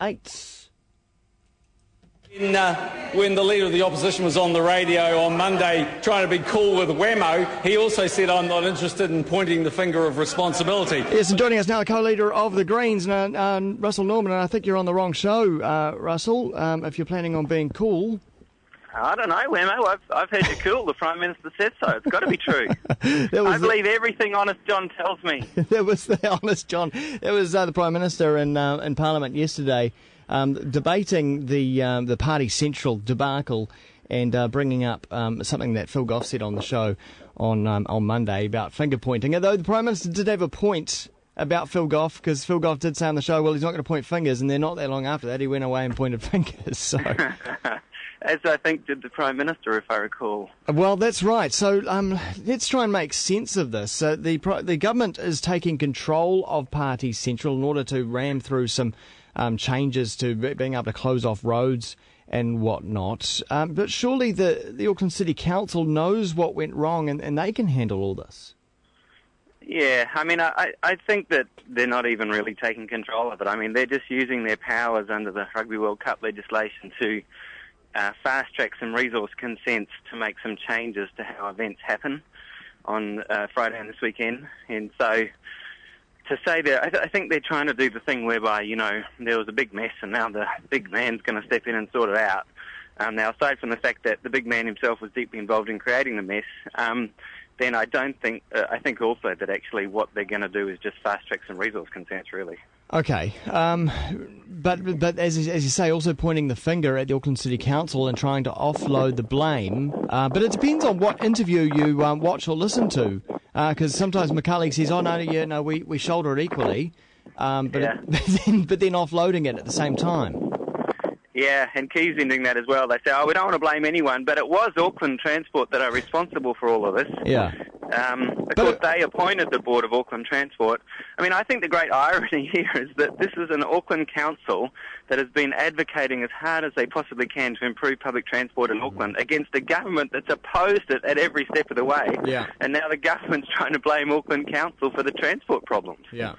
8. When the Leader of the Opposition was on the radio on Monday trying to be cool with Wammo, he also said, I'm not interested in pointing the finger of responsibility. Yes, and joining us now, the co-leader of the Greens, Russel Norman, and I think you're on the wrong show, Russell, if you're planning on being cool. I don't know, Wammo. I've heard you cool. The Prime Minister said so. It's got to be true. I believe everything Honest John tells me. That was the Honest John. It was the Prime Minister in Parliament yesterday debating the Party Central debacle and bringing up something that Phil Goff said on the show on Monday about finger pointing. Although the Prime Minister did have a point about Phil Goff, because Phil Goff did say on the show, well, he's not going to point fingers, and then not that long after that, he went away and pointed fingers. So. As I think did the Prime Minister, if I recall. Well, that's right. So let's try and make sense of this. The government is taking control of Party Central in order to ram through some changes to being able to close off roads and whatnot. But surely the Auckland City Council knows what went wrong and they can handle all this. Yeah, I mean, I think that they're not even really taking control of it. I mean, they're just using their powers under the Rugby World Cup legislation to fast-track some resource consents to make some changes to how events happen on Friday and this weekend. And so to say that, I think they're trying to do the thing whereby, there was a big mess and now the big man's going to step in and sort it out. Now, aside from the fact that the big man himself was deeply involved in creating the mess, then I think also that actually what they're going to do is just fast-track some resource consents, really. Okay, but as you say, also pointing the finger at the Auckland City Council and trying to offload the blame. But it depends on what interview you watch or listen to, because sometimes McCully's says, "Oh no, we shoulder it equally," but then offloading it at the same time. Yeah, and Keys ending that as well. They say, we don't want to blame anyone, but it was Auckland Transport that are responsible for all of this. Yeah. Of course, they appointed the board of Auckland Transport. I mean, I think the great irony here is that this is an Auckland council that has been advocating as hard as they possibly can to improve public transport in Auckland against a government that's opposed it at every step of the way. Yeah. And now the government's trying to blame Auckland Council for the transport problems. Yeah.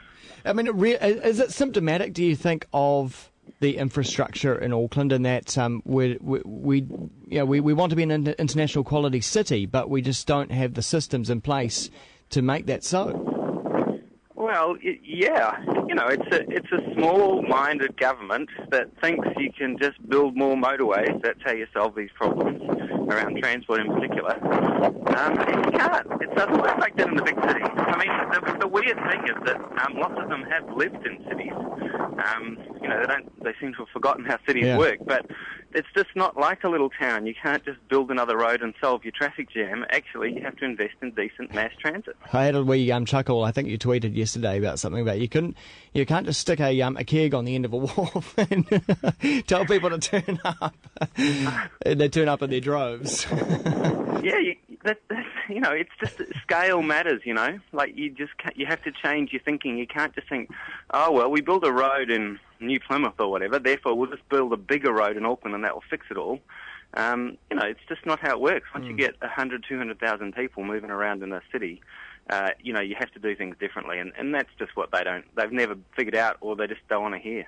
I mean, is it symptomatic, do you think, of the infrastructure in Auckland, and that we want to be an international quality city, but we just don't have the systems in place to make that so? Well, yeah, it's a small-minded government that thinks you can just build more motorways. That's how you solve these problems around transport in particular. You can't. It doesn't work like that in the big cities. I mean, the weird thing is that lots of them have lived in cities. They seem to have forgotten how cities work, but it's just not like a little town. You can't just build another road and solve your traffic jam. Actually, you have to invest in decent mass transit. I had a wee chuckle. I think you tweeted yesterday about something about you can't just stick a keg on the end of a wharf and tell people to turn up. And they turn up in their droves. Yeah, it's just scale matters. Like you have to change your thinking. You can't just think, oh well, we build a road in New Plymouth or whatever, therefore we'll just build a bigger road in Auckland and that will fix it all. It's just not how it works. Once you get 100, 200,000 people moving around in a city, you have to do things differently, and that's just what they've never figured out, or they just don't want to hear.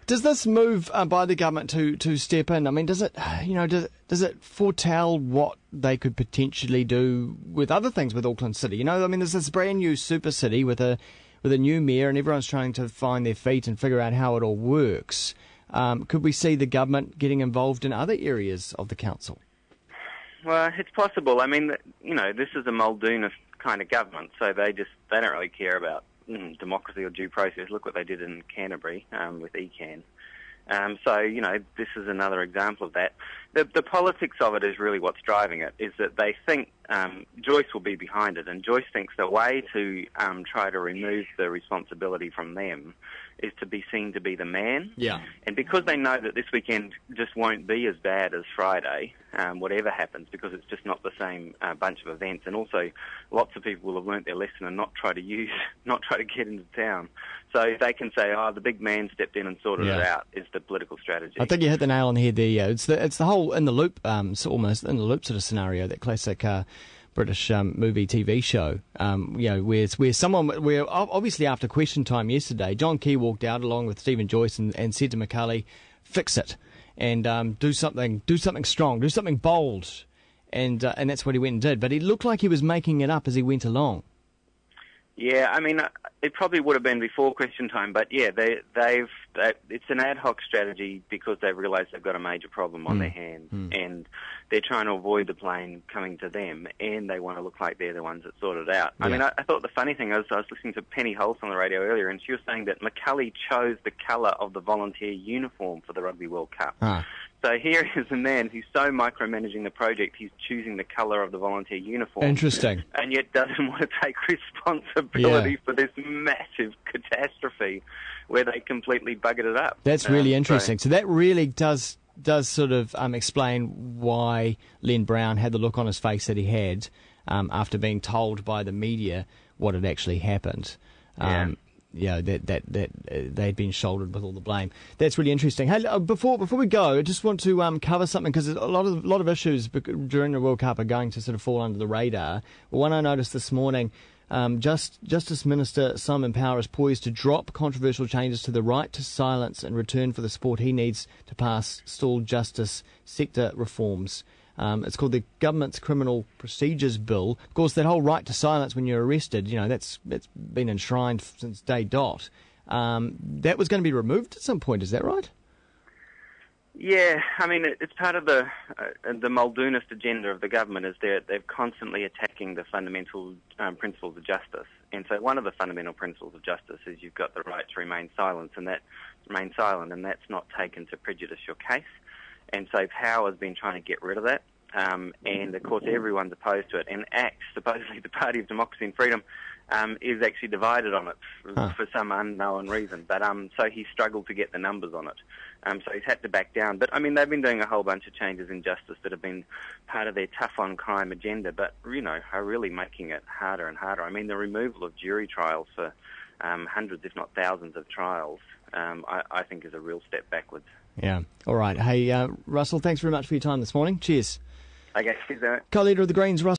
Does this move by the government to step in? I mean, does it foretell what they could potentially do with other things with Auckland City? There's this brand new super city with a new mayor, and everyone's trying to find their feet and figure out how it all works. Could we see the government getting involved in other areas of the council? Well, it's possible. I mean, this is a Muldoonist kind of government, so they don't really care about democracy or due process. Look what they did in Canterbury with ECAN. This is another example of that. The politics of it is really what's driving it, is that they think Joyce will be behind it, and Joyce thinks the way to try to remove the responsibility from them is to be seen to be the man. Yeah. And because they know that this weekend just won't be as bad as Friday, whatever happens, because it's just not the same bunch of events, and also lots of people will have learnt their lesson and not try to get into town. So they can say, the big man stepped in and sorted it out, is the political strategy. I think you hit the nail on the head there. It's the whole in the loop, almost in the loop sort of scenario, that classic British movie TV show. Where obviously after question time yesterday, John Key walked out along with Stephen Joyce and said to McCully, "Fix it and do something strong, do something bold," and that's what he went and did. But it looked like he was making it up as he went along. Yeah, I mean, it probably would have been before question time, but yeah, it's an ad hoc strategy because they've realised they've got a major problem on their hands, and they're trying to avoid the plane coming to them, and they want to look like they're the ones that sort it out. I mean, I thought the funny thing is, I was listening to Penny Holtz on the radio earlier, and she was saying that McCully chose the colour of the volunteer uniform for the Rugby World Cup. So here is a man who's so micromanaging the project, he's choosing the colour of the volunteer uniform. Interesting. And yet doesn't want to take responsibility for this massive catastrophe where they completely buggered it up. That's really interesting. So that really does sort of explain why Len Brown had the look on his face that he had after being told by the media what had actually happened. That they'd been shouldered with all the blame. That's really interesting. Hey, before we go, I just want to cover something because a lot of issues during the World Cup are going to sort of fall under the radar. One I noticed this morning, Justice Minister Simon Power is poised to drop controversial changes to the right to silence in return for the support he needs to pass stalled justice sector reforms. It's called the Government's Criminal Procedures Bill. Of course, that whole right to silence when you're arrested, that's been enshrined since day dot. That was going to be removed at some point, is that right? Yeah, I mean, it's part of the Muldoonist agenda of the government is they're constantly attacking the fundamental principles of justice. And so one of the fundamental principles of justice is you've got the right to remain silent, and that's not taken to prejudice your case. And so Power's been trying to get rid of that. And, of course, everyone's opposed to it. And ACT, supposedly the Party of Democracy and Freedom, is actually divided on it for some unknown reason. But so he struggled to get the numbers on it. So he's had to back down. But, I mean, they've been doing a whole bunch of changes in justice that have been part of their tough-on-crime agenda, but, are really making it harder and harder. I mean, the removal of jury trials for hundreds, if not thousands, of trials, I think is a real step backwards. Yeah. All right. Hey, Russell, thanks very much for your time this morning. Cheers. Okay, cheers, Aaron. Co-leader of the Greens, Russel.